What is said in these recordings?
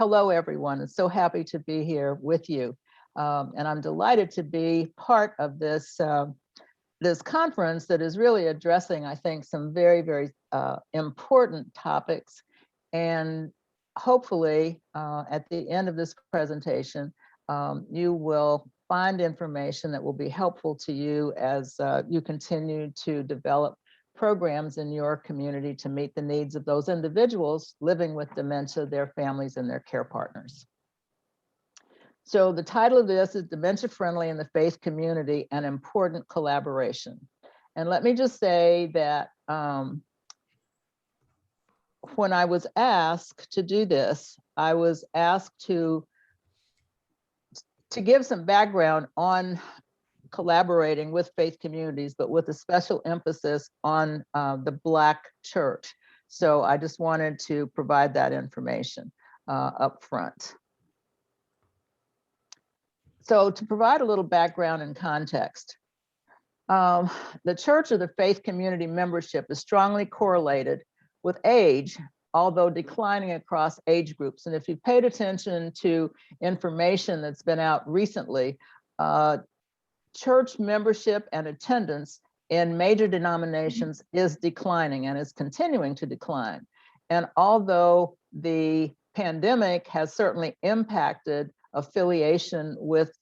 Hello, everyone. I'm so happy to be here with you. And I'm delighted to be part of this, this conference that is really addressing, I think, some very, very important topics. And hopefully, at the end of this presentation, you will find information that will be helpful to you as you continue to develop programs in your community to meet the needs of those individuals living with dementia, their families, and their care partners. So the title of this is Dementia-Friendly in the Faith Community, an Important Collaboration. And let me just say that when I was asked to do this, I was asked to give some background on collaborating with faith communities, but with a special emphasis on the Black church. So I just wanted to provide that information up front. So to provide a little background and context, the church or the faith community membership is strongly correlated with age, although declining across age groups. And if you paid attention to information that's been out recently, church membership and attendance in major denominations is declining and is continuing to decline. And although the pandemic has certainly impacted affiliation with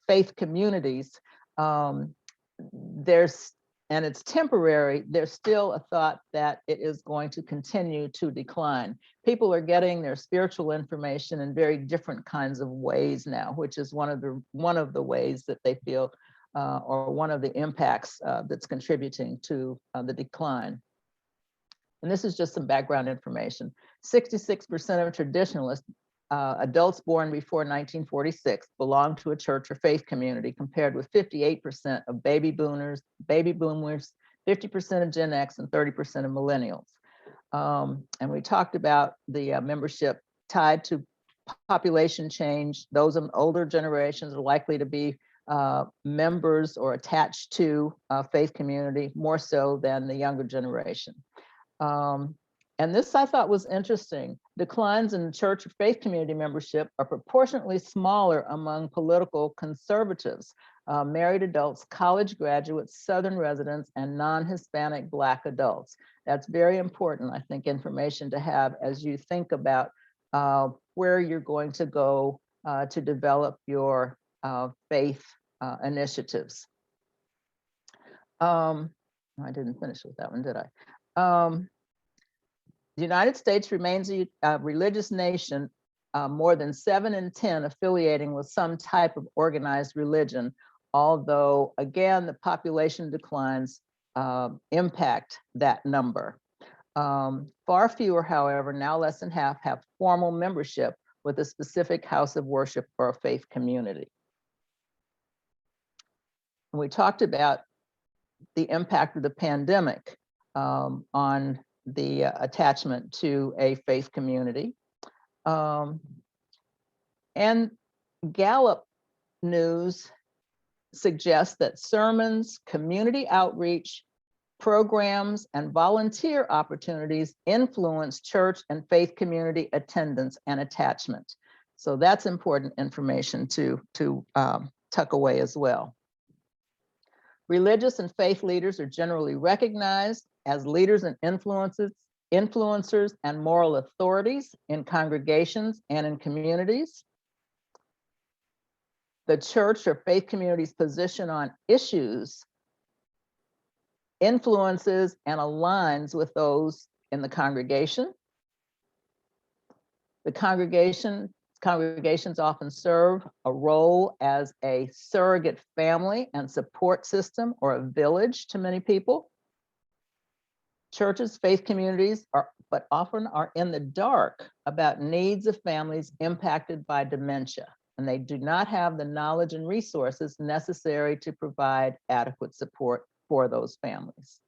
faith communities, and it's temporary, there's still a thought that it is going to continue to decline. People are getting their spiritual information in very different kinds of ways now, which is one of the ways that they feel, or one of the impacts that's contributing to the decline. And this is just some background information. 66% of traditionalists, adults born before 1946, belong to a church or faith community, compared with 58% of baby boomers, 50% of Gen X, and 30% of millennials. And we talked about the membership tied to population change. Those of older generations are likely to be members or attached to a faith community more so than the younger generation. And this I thought was interesting. Declines in church or faith community membership are proportionately smaller among political conservatives, married adults, college graduates, Southern residents, and non-Hispanic Black adults. That's very important, I think, information to have as you think about where you're going to go to develop your faith initiatives. I didn't finish with that one, did I? The United States remains a religious nation, more than 7 in 10 affiliating with some type of organized religion, although again, the population declines impact that number. Far fewer, however, now less than half, have formal membership with a specific house of worship or a faith community. And we talked about the impact of the pandemic on the attachment to a faith community. And Gallup News suggests that sermons, community outreach, programs, and volunteer opportunities influence church and faith community attendance and attachment. So that's important information to tuck away as well. Religious and faith leaders are generally recognized as leaders and influencers and moral authorities in congregations and in communities. The church or faith community's position on issues influences and aligns with those in the congregation. The congregations often serve a role as a surrogate family and support system, or a village to many people. Churches, faith communities but often are in the dark about needs of families impacted by dementia, and they do not have the knowledge and resources necessary to provide adequate support for those families.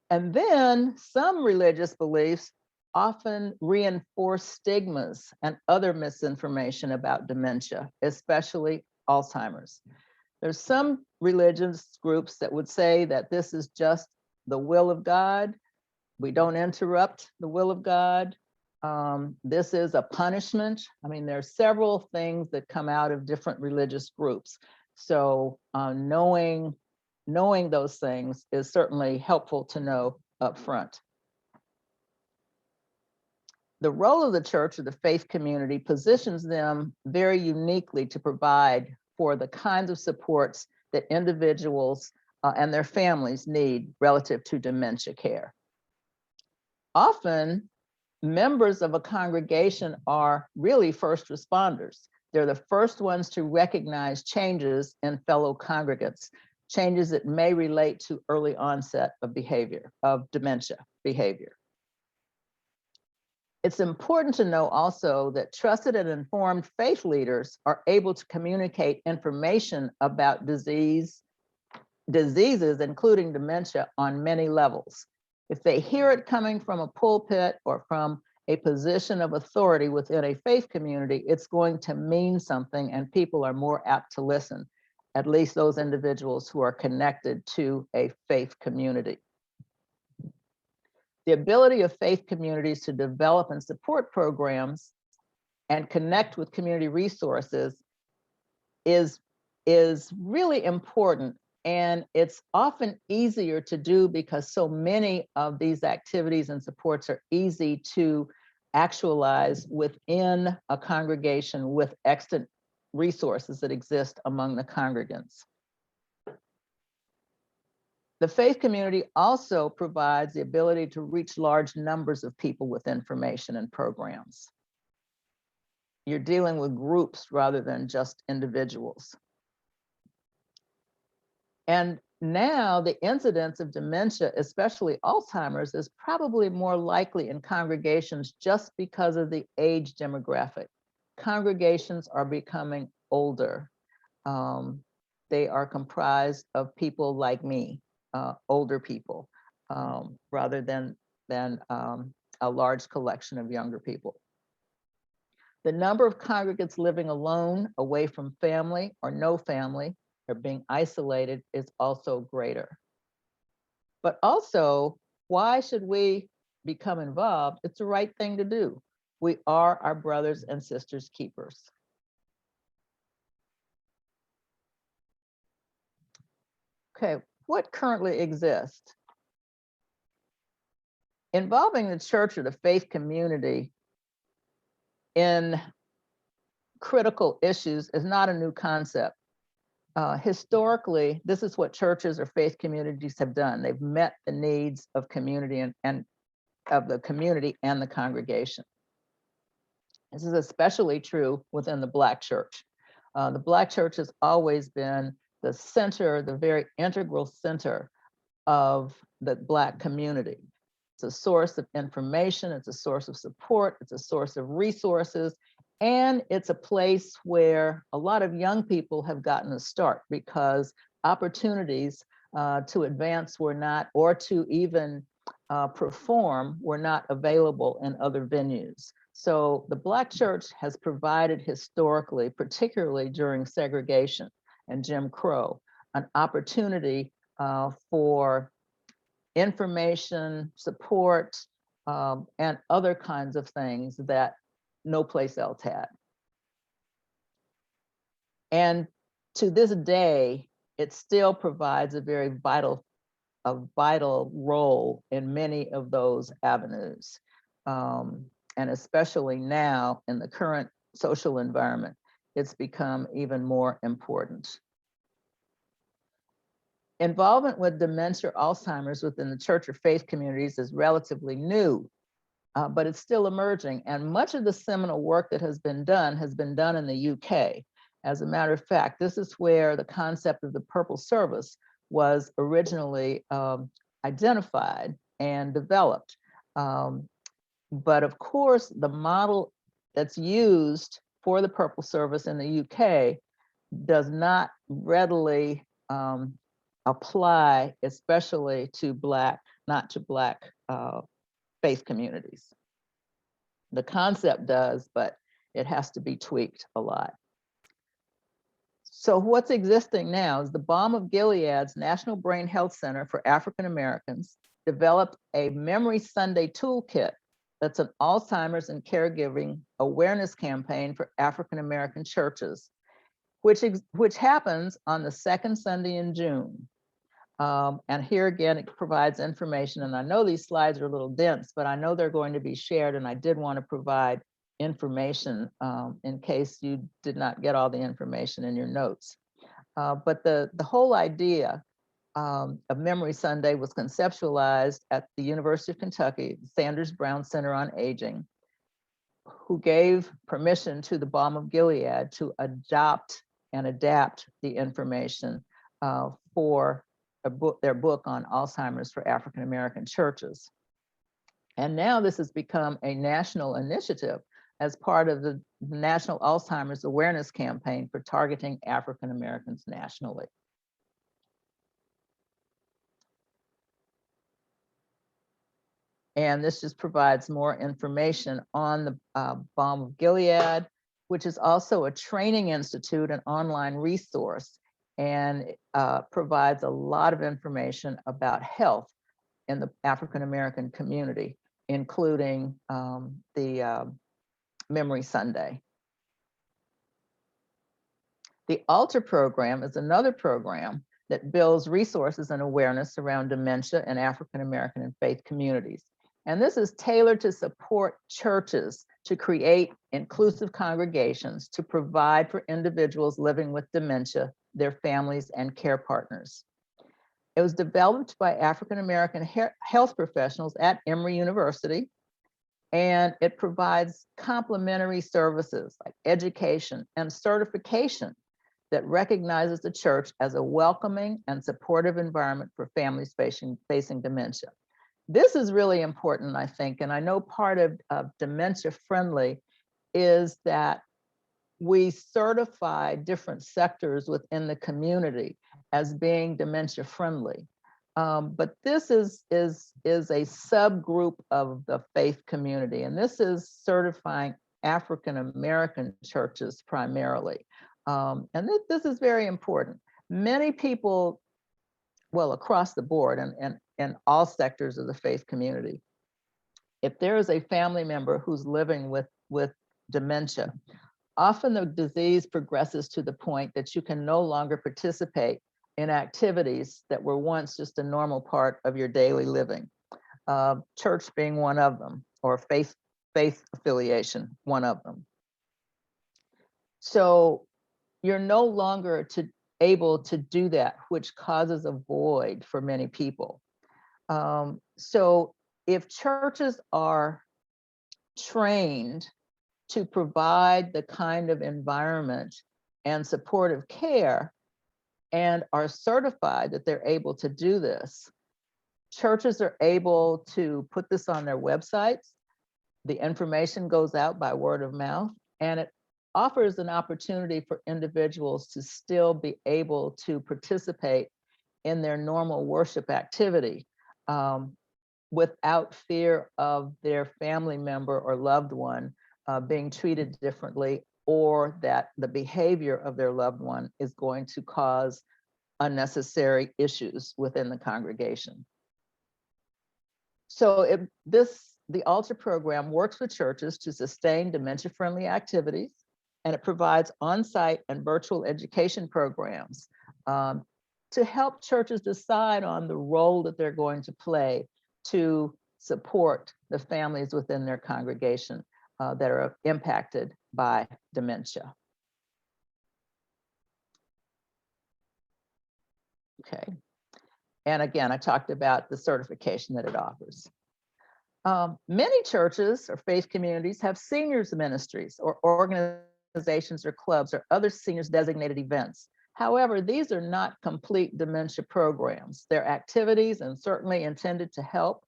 And then some religious beliefs often reinforce stigmas and other misinformation about dementia, especially Alzheimer's. There's some religious groups that would say that this is just the will of God. We don't interrupt the will of God. This is a punishment. I mean, there are several things that come out of different religious groups. So knowing those things is certainly helpful to know up front. The role of the church or the faith community positions them very uniquely to provide for the kinds of supports that individuals and their families need relative to dementia care. Often, members of a congregation are really first responders. They're the first ones to recognize changes in fellow congregants, changes that may relate to early onset of behavior, of dementia behavior. It's important to know also that trusted and informed faith leaders are able to communicate information about diseases, including dementia, on many levels. If they hear it coming from a pulpit or from a position of authority within a faith community, it's going to mean something and people are more apt to listen, at least those individuals who are connected to a faith community. The ability of faith communities to develop and support programs and connect with community resources is really important. And it's often easier to do because so many of these activities and supports are easy to actualize within a congregation with extant resources that exist among the congregants. The faith community also provides the ability to reach large numbers of people with information and programs. You're dealing with groups rather than just individuals. And now the incidence of dementia, especially Alzheimer's, is probably more likely in congregations just because of the age demographic. Congregations are becoming older. They are comprised of people like me, older people, rather than a large collection of younger people. The number of congregants living alone, away from family or no family, or being isolated is also greater. But also, why should we become involved? It's the right thing to do. We are our brothers and sisters' keepers. Okay, what currently exists? Involving the church or the faith community in critical issues is not a new concept. Historically, this is what churches or faith communities have done. They've met the needs of community and of the community and the congregation. This is especially true within the Black church. The Black church has always been the center, the very integral center of the Black community. It's a source of information, it's a source of support, it's a source of resources, and it's a place where a lot of young people have gotten a start because opportunities to advance were not, or to even perform were not available in other venues. So the Black church has provided historically, particularly during segregation and Jim Crow, an opportunity for information, support, and other kinds of things that no place else had. And to this day, it still provides a very vital role in many of those avenues. And especially now in the current social environment, it's become even more important. Involvement with dementia, Alzheimer's within the church or faith communities is relatively new, but it's still emerging. And much of the seminal work that has been done in the UK. As a matter of fact, this is where the concept of the Purple Service was originally identified and developed. But of course, the model that's used for the Purple Service in the UK does not readily apply, especially to not to Black faith communities. The concept does, but it has to be tweaked a lot. So what's existing now is the Balm of Gilead's National Brain Health Center for African Americans developed a Memory Sunday toolkit That's an Alzheimer's and caregiving awareness campaign for African American churches, which happens on the second Sunday in June. And here again, it provides information. And I know these slides are a little dense, but I know they're going to be shared. And I did want to provide information in case you did not get all the information in your notes. But the whole idea of Memory Sunday was conceptualized at the University of Kentucky, Sanders Brown Center on Aging, who gave permission to the Balm of Gilead to adopt and adapt the information for their book on Alzheimer's for African American churches. And now this has become a national initiative as part of the National Alzheimer's Awareness Campaign for targeting African Americans nationally. And this just provides more information on the Balm of Gilead, which is also a training institute, an online resource, and provides a lot of information about health in the African American community, including the Memory Sunday. The ALTER program is another program that builds resources and awareness around dementia in African American and faith communities. And this is tailored to support churches to create inclusive congregations to provide for individuals living with dementia, their families, and care partners. It was developed by African American health professionals at Emory University, and it provides complementary services like education and certification that recognizes the church as a welcoming and supportive environment for families facing dementia. This is really important, I think, and I know part of Dementia-Friendly is that we certify different sectors within the community as being dementia-friendly. But this is a subgroup of the faith community, and this is certifying African American churches primarily. And this is very important. Many people, well, across the board and all sectors of the faith community, if there is a family member who's living with dementia, often the disease progresses to the point that you can no longer participate in activities that were once just a normal part of your daily living. Church being one of them, or faith affiliation, one of them. So you're no longer able to do that, which causes a void for many people. So if churches are trained to provide the kind of environment and supportive care and are certified that they're able to do this, churches are able to put this on their websites. The information goes out by word of mouth, and it offers an opportunity for individuals to still be able to participate in their normal worship activity without fear of their family member or loved one being treated differently, or that the behavior of their loved one is going to cause unnecessary issues within the congregation. So the ALTER program works with churches to sustain dementia-friendly activities, and it provides on-site and virtual education programs to help churches decide on the role that they're going to play to support the families within their congregation that are impacted by dementia. Okay. And again, I talked about the certification that it offers. Many churches or faith communities have seniors ministries or organizations or clubs or other seniors designated events. However, these are not complete dementia programs. They're activities and certainly intended to help.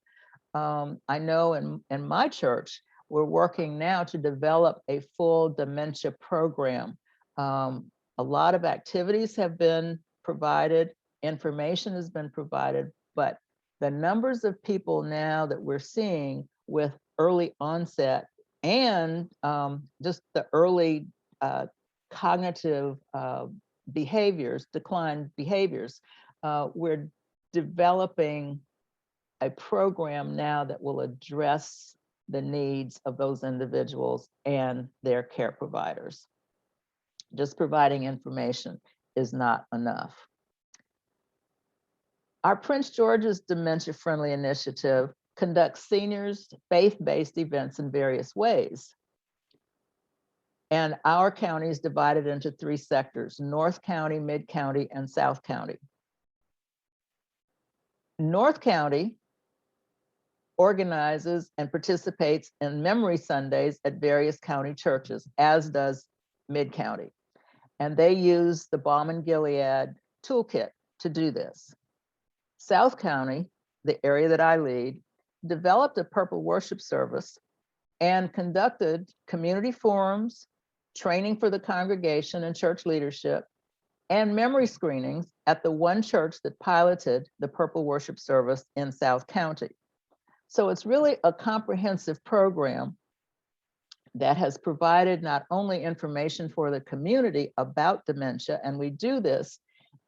I know in my church, we're working now to develop a full dementia program. A lot of activities have been provided, information has been provided, but the numbers of people now that we're seeing with early onset and just the early cognitive behaviors, declined behaviors, we're developing a program now that will address the needs of those individuals and their care providers. Just providing information is not enough. Our Prince George's Dementia-Friendly Initiative conducts seniors faith-based events in various ways. And our county is divided into 3 sectors: North County, Mid County, and South County. North County organizes and participates in Memory Sundays at various county churches, as does Mid County. And they use the Balm and Gilead toolkit to do this. South County, the area that I lead, developed a Purple Worship Service and conducted community forums, training for the congregation and church leadership, and memory screenings at the one church that piloted the Purple Worship Service in South County. So it's really a comprehensive program that has provided not only information for the community about dementia, and we do this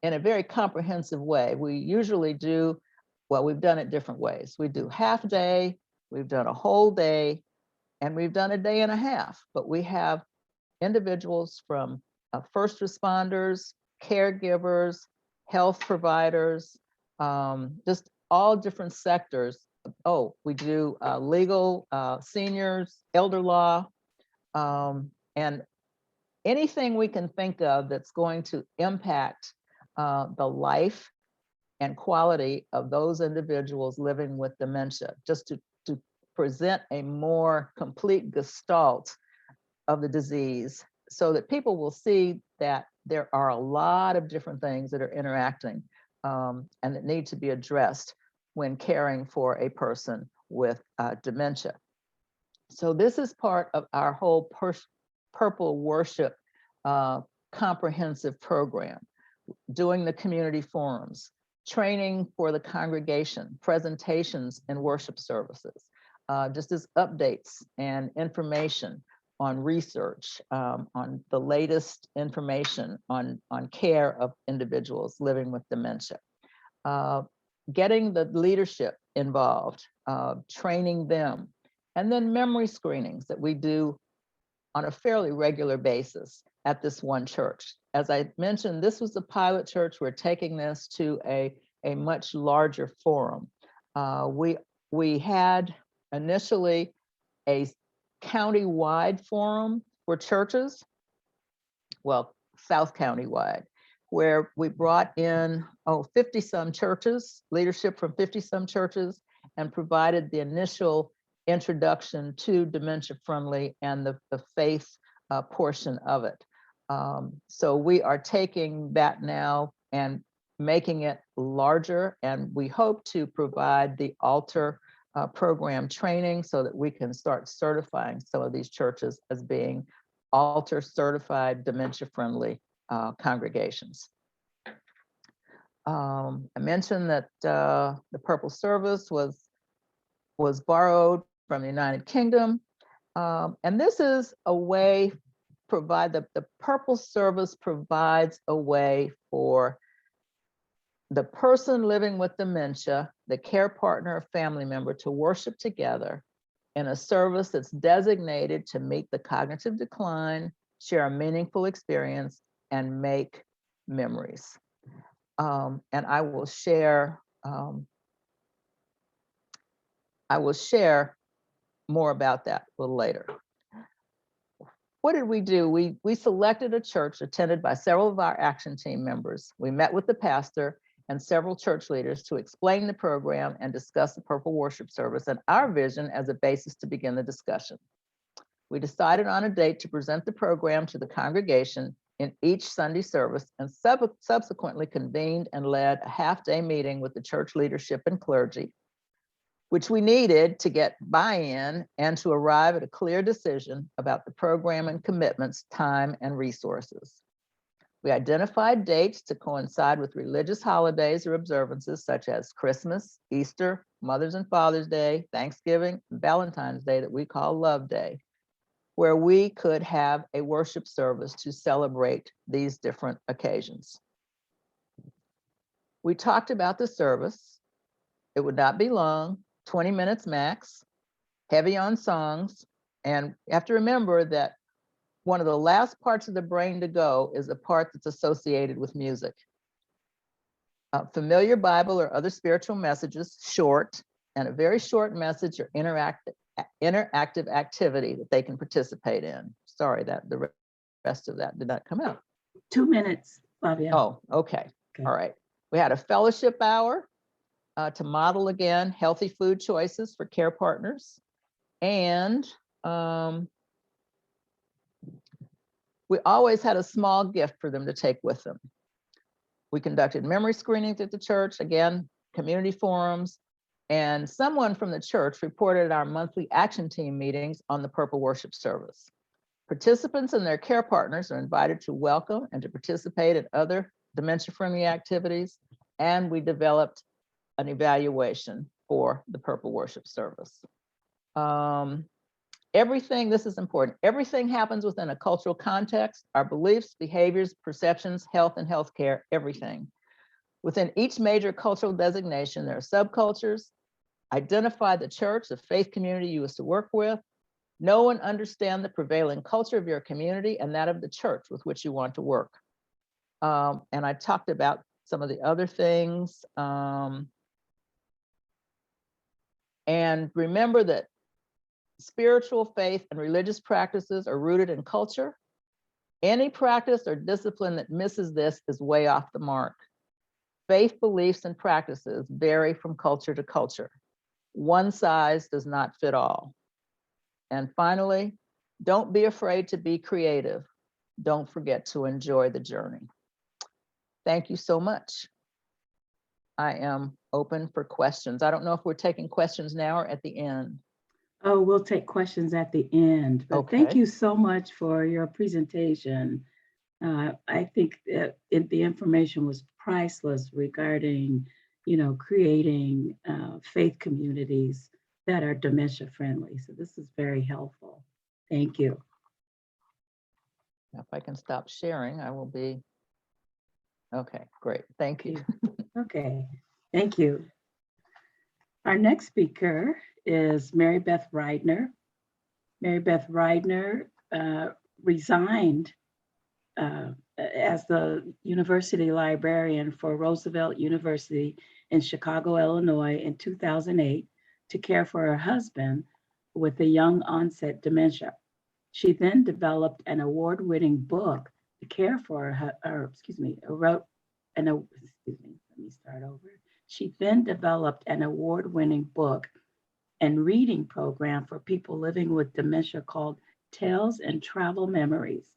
in a very comprehensive way. We usually do, well, we've done it different ways. We do half day, we've done a whole day, and we've done a day and a half, but we have individuals from first responders, caregivers, health providers, just all different sectors. Oh, we do legal, seniors, elder law, and anything we can think of that's going to impact the life and quality of those individuals living with dementia, just to present a more complete gestalt of the disease, so that people will see that there are a lot of different things that are interacting and that need to be addressed when caring for a person with dementia. So this is part of our whole Purple Worship comprehensive program, doing the community forums, training for the congregation, presentations and worship services, just as updates and information on research, on the latest information on care of individuals living with dementia. Getting the leadership involved, training them, and then memory screenings that we do on a fairly regular basis at this one church. As I mentioned, this was a pilot church. We're taking this to a much larger forum. We had initially a county-wide forum for churches, well, South County-wide, where we brought in 50-some churches, leadership from 50-some churches, and provided the initial introduction to dementia-friendly and the faith portion of it. So we are taking that now and making it larger, and we hope to provide the altar program training so that we can start certifying some of these churches as being altar certified dementia-friendly congregations. I mentioned that the Purple Service was borrowed from the United Kingdom. And this is a way, the Purple Service provides a way for the person living with dementia, the care partner or family member, to worship together in a service that's designated to meet the cognitive decline, share a meaningful experience, and make memories. And I will share more about that a little later. What did we do? We selected a church attended by several of our action team members. We met with the pastor and several church leaders to explain the program and discuss the Purple Worship Service and our vision as a basis to begin the discussion. We decided on a date to present the program to the congregation in each Sunday service, and subsequently convened and led a half-day meeting with the church leadership and clergy, which we needed to get buy-in and to arrive at a clear decision about the program and commitments, time, and resources. We identified dates to coincide with religious holidays or observances such as Christmas, Easter, Mother's and Father's Day, Thanksgiving, and Valentine's Day that we call Love Day, where we could have a worship service to celebrate these different occasions. We talked about the service. It would not be long, 20 minutes max. heavy on songs. And you have to remember that one of the last parts of the brain to go is the part that's associated with music. Familiar Bible or other spiritual messages, short, and a very short message or interactive activity that they can participate in. Sorry that the rest of that did not come out. 2 minutes, Flavia. Oh, okay. All right. We had a fellowship hour to model again healthy food choices for care partners. And we always had a small gift for them to take with them. We conducted memory screenings at the church, again, community forums, and someone from the church reported at our monthly action team meetings on the Purple Worship Service. Participants and their care partners are invited to welcome and to participate in other dementia-friendly activities, and we developed an evaluation for the Purple Worship Service. Everything, this is important, everything happens within a cultural context, our beliefs, behaviors, perceptions, health and healthcare, everything. Within each major cultural designation, there are subcultures. Identify the church, the faith community you wish to work with. Know and understand the prevailing culture of your community and that of the church with which you want to work. And I talked about some of the other things. And remember that spiritual, faith, and religious practices are rooted in culture. Any practice or discipline that misses this is way off the mark. Faith, beliefs, and practices vary from culture to culture. One size does not fit all. And finally, don't be afraid to be creative. Don't forget to enjoy the journey. Thank you so much. I am open for questions. I don't know if we're taking questions now or at the end. Oh, we'll take questions at the end, but Okay. Thank you so much for your presentation. I think that the information was priceless regarding, creating faith communities that are dementia friendly. So this is very helpful. Thank you. If I can stop sharing, I will be. Okay, great. Thank you. Okay, thank you. Our next speaker is Mary Beth Rieder. Mary Beth Rieder resigned as the university librarian for Roosevelt University in Chicago, Illinois in 2008 to care for her husband with a young onset dementia. She then developed an award-winning book to care for her, She then developed an award-winning book and reading program for people living with dementia called Tales and Travel Memories.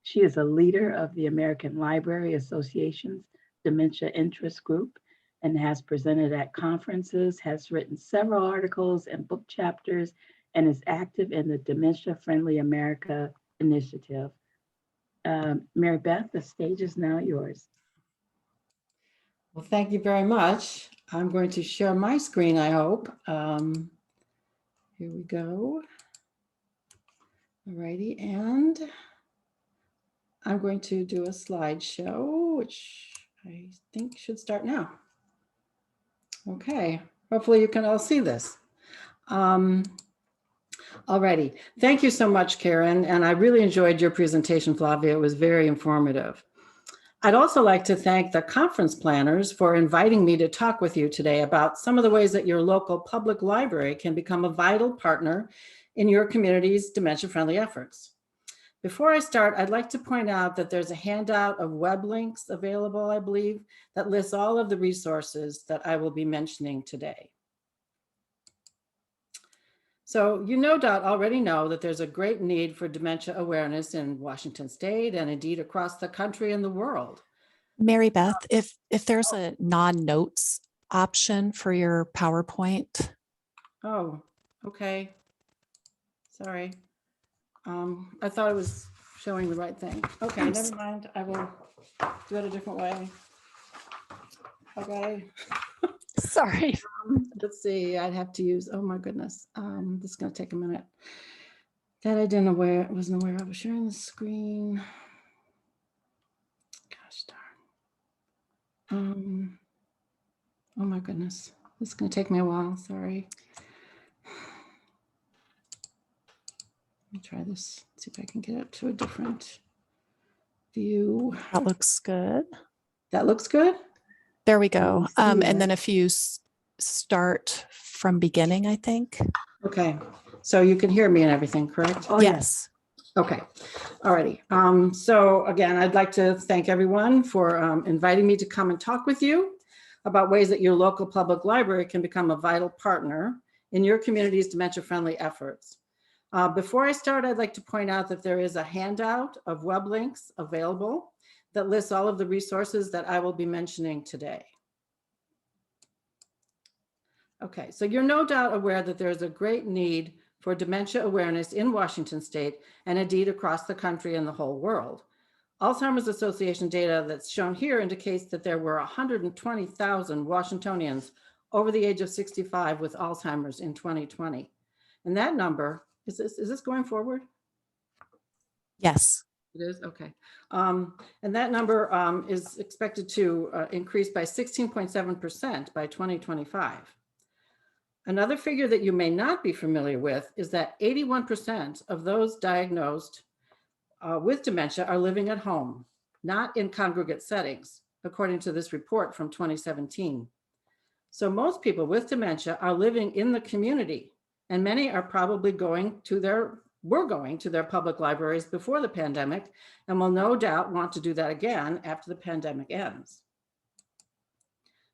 She is a leader of the American Library Association's Dementia Interest Group and has presented at conferences, has written several articles and book chapters, and is active in the Dementia-Friendly America initiative. Mary Beth, the stage is now yours. Well, thank you very much. I'm going to share my screen, I hope. Here we go. All righty, and I'm going to do a slideshow, which I think should start now. Okay, hopefully you can all see this. Alrighty, thank you so much, Karen, and I really enjoyed your presentation, Flavia. It was very informative. I'd also like to thank the conference planners for inviting me to talk with you today about some of the ways that your local public library can become a vital partner in your community's dementia-friendly efforts. Before I start, I'd like to point out that there's a handout of web links available, I believe, that lists all of the resources that I will be mentioning today. So you no doubt already know that there's a great need for dementia awareness in Washington State and indeed across the country and the world. Mary Beth, if there's a non-notes option for your PowerPoint. Oh, okay. Sorry. I thought it was showing the right thing. Okay, never mind. I will do it a different way. Okay. Sorry. Let's see, I'd have to use, oh my goodness. This is gonna take a minute. That I wasn't aware of. Sharing the screen. Gosh darn. Oh my goodness. This is gonna take me a while, sorry. me try this, see if I can get it to a different view. That looks good. That looks good. There we go. see And it. then if you start from beginning, I think. Okay, so you can hear me and everything, correct? Oh, Yes. Okay, alrighty. So again, I'd like to thank everyone for inviting me to come and talk with you about ways that your local public library can become a vital partner in your community's dementia-friendly efforts. Before I start, I'd like to point out that there is a handout of web links available that lists all of the resources that I will be mentioning today. Okay, so you're no doubt aware that there's a great need for dementia awareness in Washington state and indeed across the country and the whole world. Alzheimer's Association data that's shown here indicates that there were 120,000 Washingtonians over the age of 65 with Alzheimer's in 2020. And that number, is this going forward? Yes. It is, okay. And that number is expected to increase by 16.7% by 2025. Another figure that you may not be familiar with is that 81% of those diagnosed with dementia are living at home, not in congregate settings, according to this report from 2017. So most people with dementia are living in the community, and many are probably were going to their public libraries before the pandemic, and will no doubt want to do that again after the pandemic ends.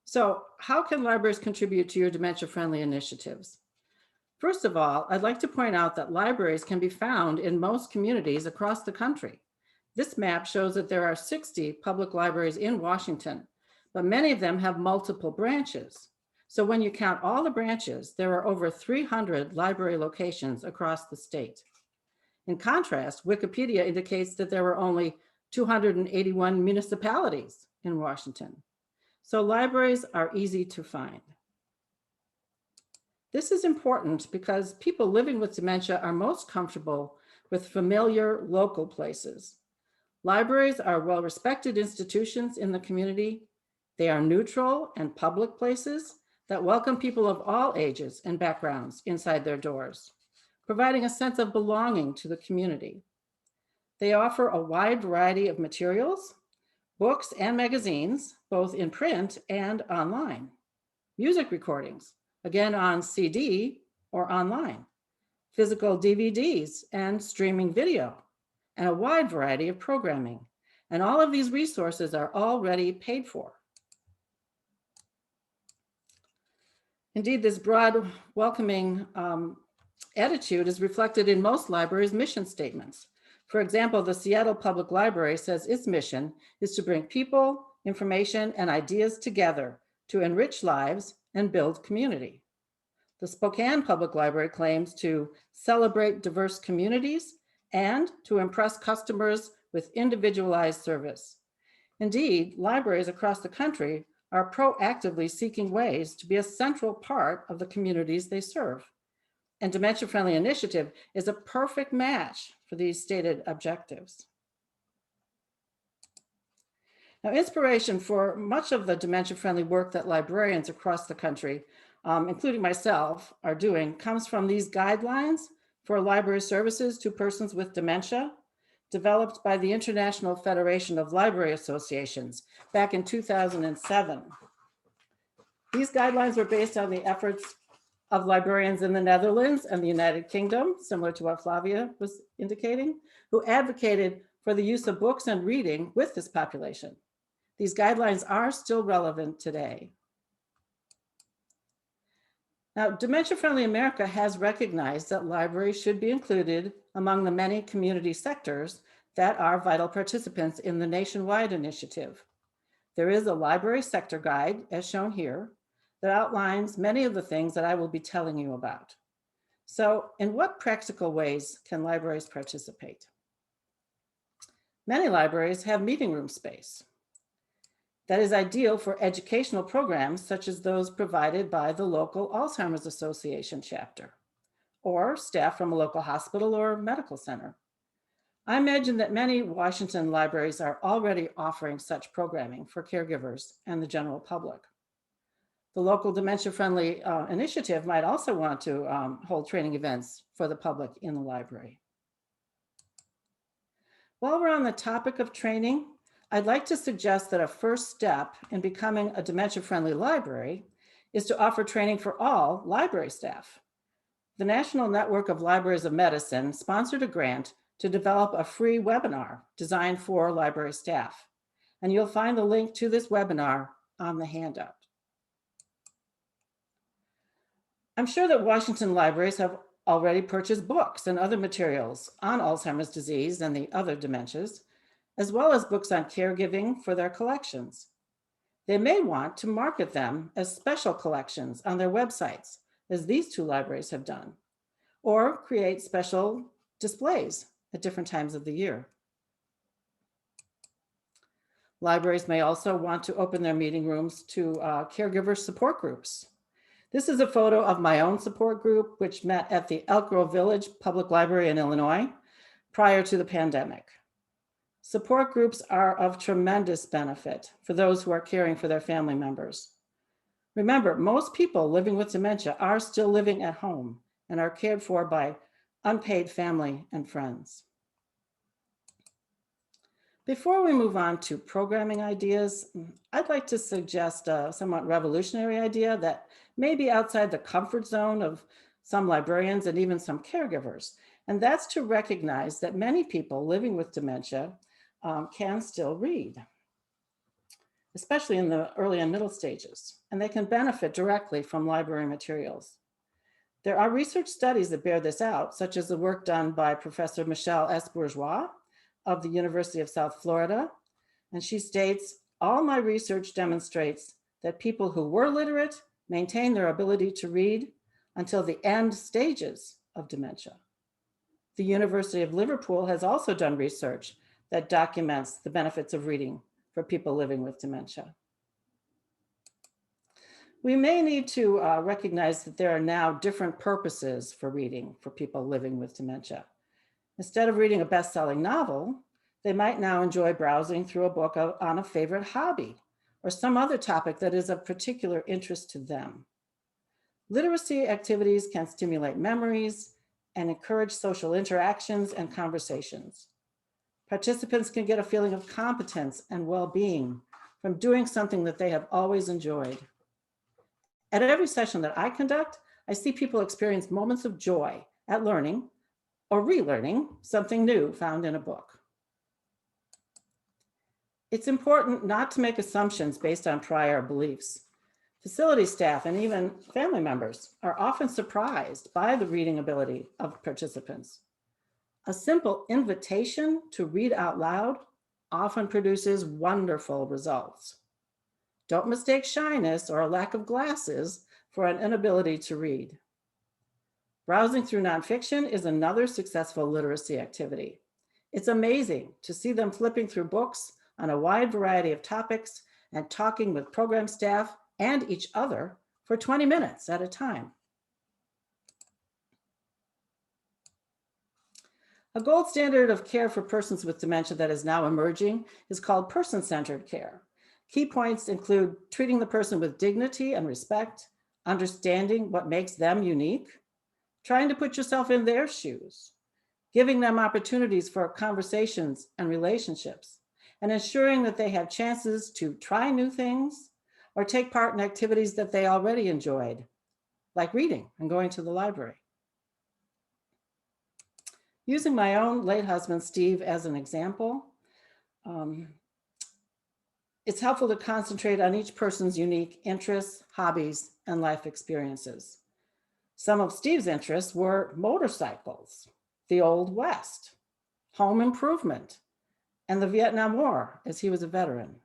So how can libraries contribute to your dementia-friendly initiatives? First of all, I'd like to point out that libraries can be found in most communities across the country. This map shows that there are 60 public libraries in Washington, but many of them have multiple branches. So when you count all the branches, there are over 300 library locations across the state. In contrast, Wikipedia indicates that there were only 281 municipalities in Washington. So libraries are easy to find. This is important because people living with dementia are most comfortable with familiar local places. Libraries are well-respected institutions in the community. They are neutral and public places that welcome people of all ages and backgrounds inside their doors, providing a sense of belonging to the community. They offer a wide variety of materials, books and magazines, both in print and online, music recordings, again on CD or online, physical DVDs and streaming video, and a wide variety of programming. And all of these resources are already paid for. Indeed, this broad, welcoming attitude is reflected in most libraries' mission statements. For example, the Seattle Public Library says its mission is to bring people, information, and ideas together to enrich lives and build community. The Spokane Public Library claims to celebrate diverse communities and to impress customers with individualized service. Indeed, libraries across the country are proactively seeking ways to be a central part of the communities they serve. And Dementia Friendly Initiative is a perfect match for these stated objectives. Now, inspiration for much of the dementia-friendly work that librarians across the country, including myself, are doing comes from these guidelines for library services to persons with dementia, developed by the International Federation of Library Associations back in 2007. These guidelines were based on the efforts of librarians in the Netherlands and the United Kingdom, similar to what Flavia was indicating, who advocated for the use of books and reading with this population. These guidelines are still relevant today. Now, Dementia Friendly America has recognized that libraries should be included among the many community sectors that are vital participants in the nationwide initiative. There is a library sector guide, as shown here, that outlines many of the things that I will be telling you about. So, in what practical ways can libraries participate? Many libraries have meeting room space that is ideal for educational programs such as those provided by the local Alzheimer's Association chapter, or staff from a local hospital or medical center. I imagine that many Washington libraries are already offering such programming for caregivers and the general public. The local dementia-friendly initiative might also want to hold training events for the public in the library. While we're on the topic of training, I'd like to suggest that a first step in becoming a dementia-friendly library is to offer training for all library staff. The National Network of Libraries of Medicine sponsored a grant to develop a free webinar designed for library staff. And you'll find the link to this webinar on the handout. I'm sure that Washington libraries have already purchased books and other materials on Alzheimer's disease and the other dementias, as well as books on caregiving for their collections. They may want to market them as special collections on their websites, as these two libraries have done, or create special displays at different times of the year. Libraries may also want to open their meeting rooms to caregiver support groups. This is a photo of my own support group, which met at the Elk Grove Village Public Library in Illinois prior to the pandemic. Support groups are of tremendous benefit for those who are caring for their family members. Remember, most people living with dementia are still living at home and are cared for by unpaid family and friends. Before we move on to programming ideas, I'd like to suggest a somewhat revolutionary idea that may be outside the comfort zone of some librarians and even some caregivers. And that's to recognize that many people living with dementia can still read, especially in the early and middle stages, and they can benefit directly from library materials. There are research studies that bear this out, such as the work done by Professor Michelle S. Bourgeois of the University of South Florida. And she states, "All my research demonstrates that people who were literate maintain their ability to read until the end stages of dementia." The University of Liverpool has also done research that documents the benefits of reading for people living with dementia. We may need to recognize that there are now different purposes for reading for people living with dementia. Instead of reading a best-selling novel, they might now enjoy browsing through a book on a favorite hobby or some other topic that is of particular interest to them. Literacy activities can stimulate memories and encourage social interactions and conversations. Participants can get a feeling of competence and well-being from doing something that they have always enjoyed. At every session that I conduct, I see people experience moments of joy at learning or relearning something new found in a book. It's important not to make assumptions based on prior beliefs. Facility staff and even family members are often surprised by the reading ability of participants. A simple invitation to read out loud often produces wonderful results. Don't mistake shyness or a lack of glasses for an inability to read. Browsing through nonfiction is another successful literacy activity. It's amazing to see them flipping through books on a wide variety of topics and talking with program staff and each other for 20 minutes at a time. A gold standard of care for persons with dementia that is now emerging is called person-centered care. Key points include treating the person with dignity and respect, understanding what makes them unique, trying to put yourself in their shoes, giving them opportunities for conversations and relationships, and ensuring that they have chances to try new things or take part in activities that they already enjoyed, like reading and going to the library. Using my own late husband, Steve, as an example, it's helpful to concentrate on each person's unique interests, hobbies, and life experiences. Some of Steve's interests were motorcycles, the Old West, home improvement, and the Vietnam War, as he was a veteran.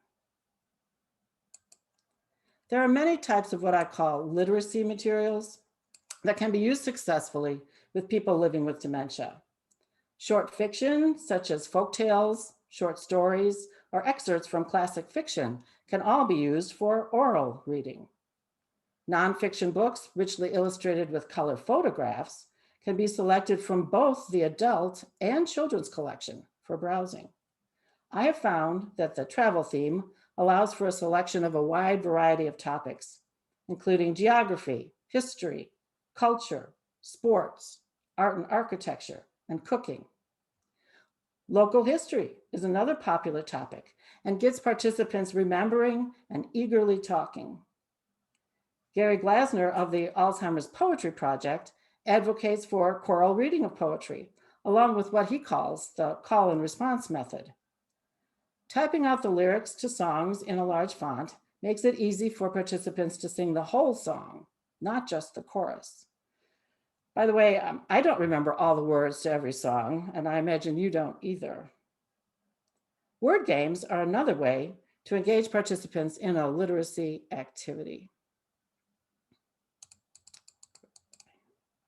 There are many types of what I call literacy materials that can be used successfully with people living with dementia. Short fiction, such as folktales, short stories, or excerpts from classic fiction can all be used for oral reading. Nonfiction books, richly illustrated with color photographs, can be selected from both the adult and children's collection for browsing. I have found that the travel theme allows for a selection of a wide variety of topics, including geography, history, culture, sports, art and architecture, and cooking. Local history is another popular topic and gets participants remembering and eagerly talking. Gary Glasner of the Alzheimer's Poetry Project advocates for choral reading of poetry, along with what he calls the call and response method. Typing out the lyrics to songs in a large font makes it easy for participants to sing the whole song, not just the chorus. By the way, I don't remember all the words to every song, and I imagine you don't either. Word games are another way to engage participants in a literacy activity.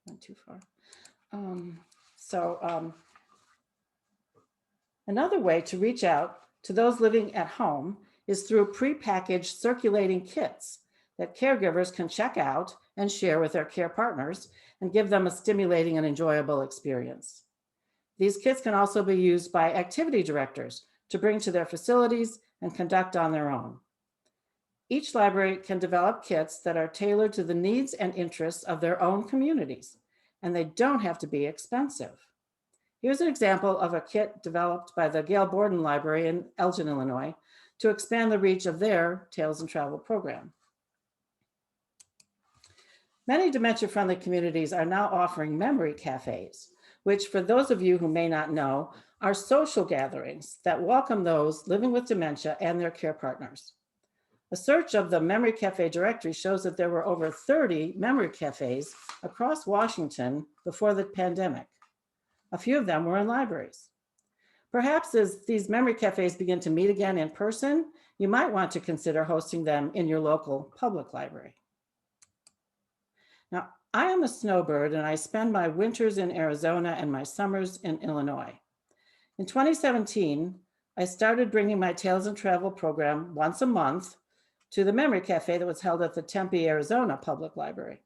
Not too far. Another way to reach out to those living at home is through prepackaged circulating kits that caregivers can check out and share with their care partners and give them a stimulating and enjoyable experience. These kits can also be used by activity directors to bring to their facilities and conduct on their own. Each library can develop kits that are tailored to the needs and interests of their own communities, and they don't have to be expensive. Here's an example of a kit developed by the Gail Borden Library in Elgin, Illinois, to expand the reach of their Tales and Travel program. Many dementia-friendly communities are now offering memory cafes, which, for those of you who may not know, are social gatherings that welcome those living with dementia and their care partners. A search of the Memory Cafe directory shows that there were over 30 memory cafes across Washington before the pandemic. A few of them were in libraries. Perhaps as these memory cafes begin to meet again in person, you might want to consider hosting them in your local public library. Now, I am a snowbird and I spend my winters in Arizona and my summers in Illinois. In 2017, I started bringing my Tales and Travel program once a month to the Memory Cafe that was held at the Tempe, Arizona Public Library.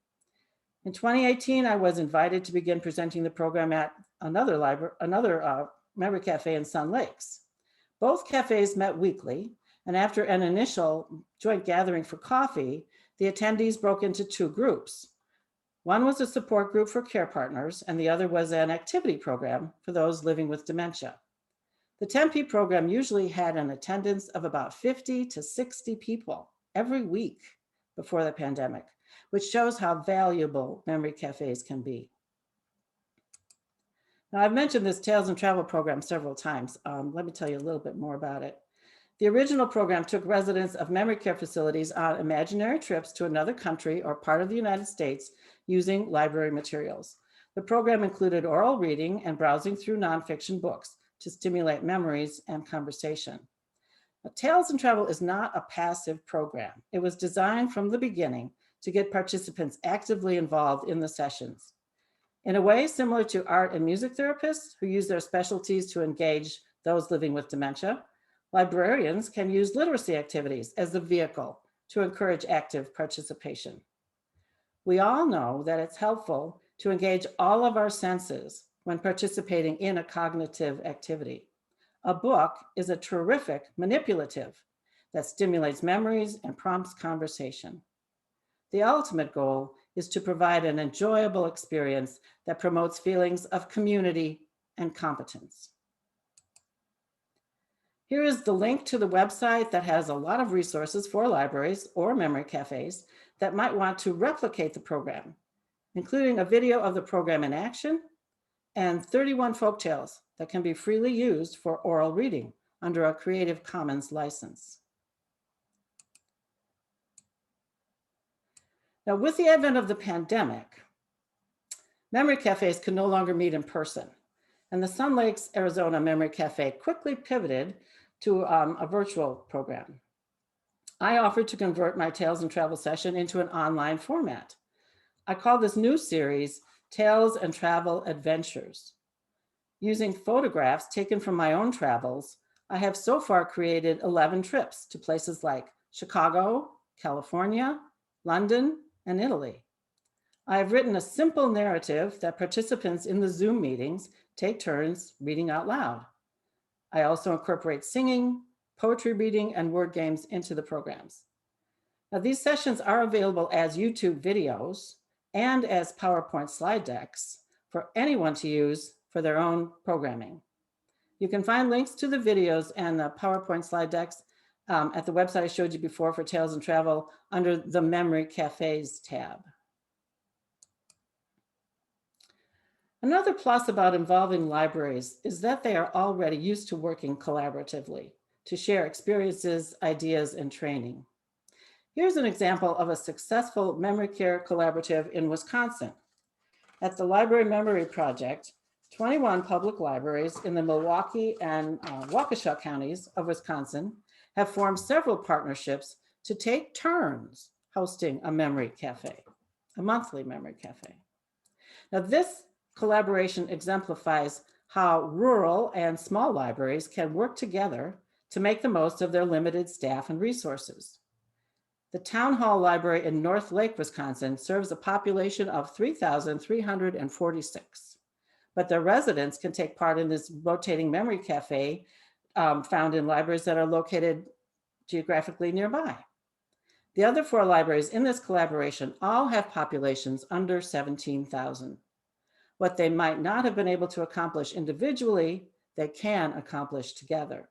In 2018, I was invited to begin presenting the program at another Memory Cafe in Sun Lakes. Both cafes met weekly, and after an initial joint gathering for coffee, the attendees broke into two groups. One was a support group for care partners, and the other was an activity program for those living with dementia. The Tempe program usually had an attendance of about 50 to 60 people every week before the pandemic, which shows how valuable memory cafes can be. Now, I've mentioned this Tales and Travel program several times. Let me tell you a little bit more about it. The original program took residents of memory care facilities on imaginary trips to another country or part of the United States using library materials. The program included oral reading and browsing through nonfiction books to stimulate memories and conversation. Tales and Travel is not a passive program. It was designed from the beginning to get participants actively involved in the sessions. In a way similar to art and music therapists who use their specialties to engage those living with dementia, librarians can use literacy activities as the vehicle to encourage active participation. We all know that it's helpful to engage all of our senses when participating in a cognitive activity. A book is a terrific manipulative that stimulates memories and prompts conversation. The ultimate goal is to provide an enjoyable experience that promotes feelings of community and competence. Here is the link to the website that has a lot of resources for libraries or memory cafes that might want to replicate the program, including a video of the program in action and 31 folktales that can be freely used for oral reading under a Creative Commons license. Now, with the advent of the pandemic, memory cafes could no longer meet in person, and the Sun Lakes, Arizona Memory Cafe quickly pivoted to a virtual program. I offered to convert my Tales and Travel session into an online format. I call this new series Tales and Travel Adventures. Using photographs taken from my own travels, I have so far created 11 trips to places like Chicago, California, London, and Italy. I have written a simple narrative that participants in the Zoom meetings take turns reading out loud. I also incorporate singing, poetry reading, and word games into the programs. Now, these sessions are available as YouTube videos and as PowerPoint slide decks for anyone to use for their own programming. You can find links to the videos and the PowerPoint slide decks at the website I showed you before for Tales and Travel under the Memory Cafes tab. Another plus about involving libraries is that they are already used to working collaboratively to share experiences, ideas, and training. Here's an example of a successful memory care collaborative in Wisconsin. At the Library Memory Project, 21 public libraries in the Milwaukee and Waukesha counties of Wisconsin have formed several partnerships to take turns hosting a memory cafe, a monthly memory cafe. Now, this collaboration exemplifies how rural and small libraries can work together to make the most of their limited staff and resources. The Town Hall Library in North Lake, Wisconsin serves a population of 3,346, but their residents can take part in this rotating memory cafe found in libraries that are located geographically nearby. The other 4 libraries in this collaboration all have populations under 17,000. What they might not have been able to accomplish individually, they can accomplish together.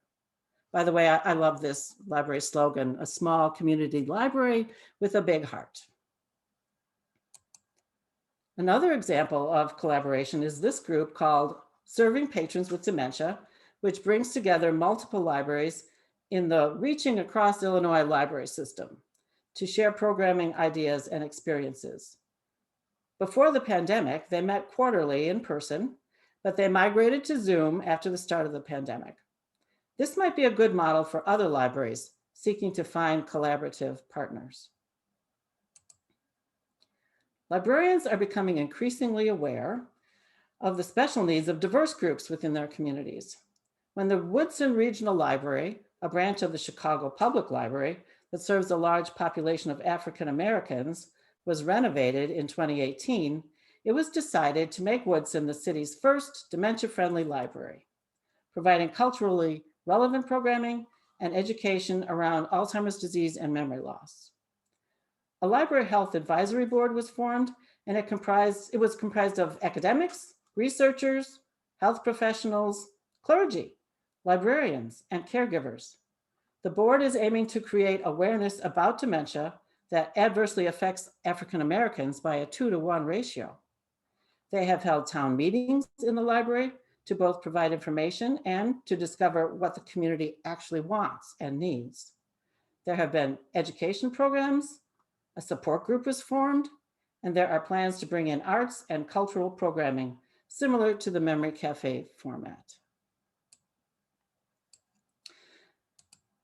By the way, I love this library slogan, a small community library with a big heart. Another example of collaboration is this group called Serving Patrons with Dementia, which brings together multiple libraries in the Reaching Across Illinois library system to share programming ideas and experiences. Before the pandemic, they met quarterly in person, but they migrated to Zoom after the start of the pandemic. This might be a good model for other libraries seeking to find collaborative partners. Librarians are becoming increasingly aware of the special needs of diverse groups within their communities. When the Woodson Regional Library, a branch of the Chicago Public Library that serves a large population of African Americans, was renovated in 2018, it was decided to make Woodson the city's first dementia-friendly library, providing culturally relevant programming and education around Alzheimer's disease and memory loss. A library health advisory board was formed, and it was comprised of academics, researchers, health professionals, clergy, librarians, and caregivers. The board is aiming to create awareness about dementia that adversely affects African Americans by a 2-to-1 ratio. They have held town meetings in the library to both provide information and to discover what the community actually wants and needs. There have been education programs, a support group was formed, and there are plans to bring in arts and cultural programming similar to the Memory Cafe format.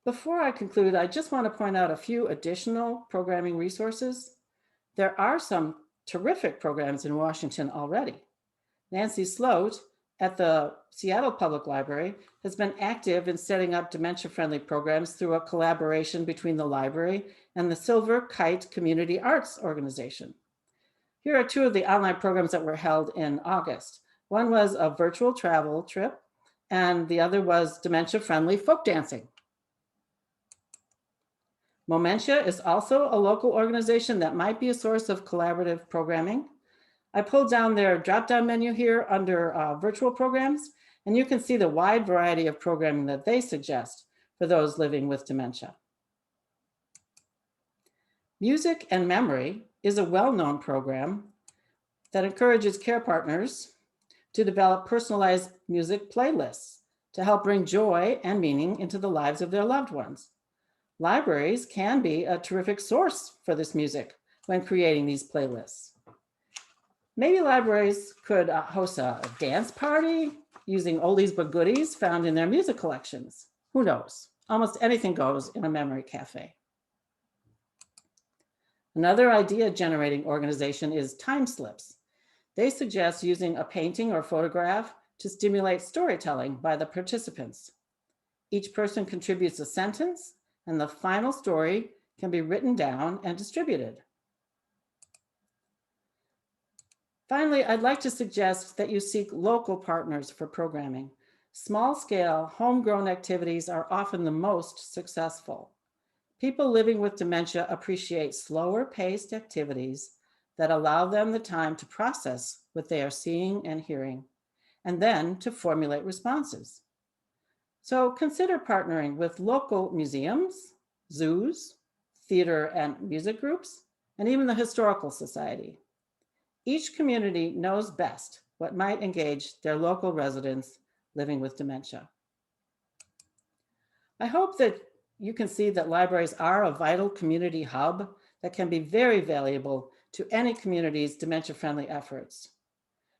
Before I conclude, I just want to point out a few additional programming resources. There are some terrific programs in Washington already. Nancy Sloat at the Seattle Public Library has been active in setting up dementia-friendly programs through a collaboration between the library and the Silver Kite Community Arts Organization. Here are 2 of the online programs that were held in August. One was a virtual travel trip, and the other was dementia-friendly folk dancing. Momentia is also a local organization that might be a source of collaborative programming. I pulled down their drop-down menu here under virtual programs, and you can see the wide variety of programming that they suggest for those living with dementia. Music and Memory is a well-known program that encourages care partners to develop personalized music playlists to help bring joy and meaning into the lives of their loved ones. Libraries can be a terrific source for this music when creating these playlists. Maybe libraries could host a dance party using oldies but goodies found in their music collections. Who knows? Almost anything goes in a memory cafe. Another idea-generating organization is Time Slips. They suggest using a painting or photograph to stimulate storytelling by the participants. Each person contributes a sentence, and the final story can be written down and distributed. Finally, I'd like to suggest that you seek local partners for programming. Small-scale, homegrown activities are often the most successful. People living with dementia appreciate slower-paced activities that allow them the time to process what they are seeing and hearing, and then to formulate responses. So consider partnering with local museums, zoos, theater and music groups, and even the Historical Society. Each community knows best what might engage their local residents living with dementia. I hope that you can see that libraries are a vital community hub that can be very valuable to any community's dementia-friendly efforts.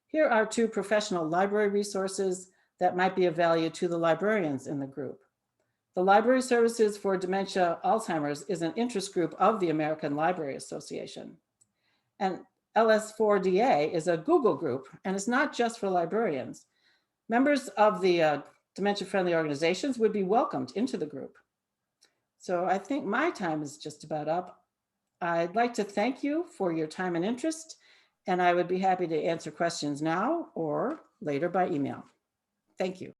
Here are 2 professional library resources that might be of value to the librarians in the group. The Library Services for Dementia Alzheimer's is an interest group of the American Library Association. And LS4DA is a Google group, and it's not just for librarians. Members of the dementia-friendly organizations would be welcomed into the group. So I think my time is just about up. I'd like to thank you for your time and interest, and I would be happy to answer questions now or later by email. Thank you.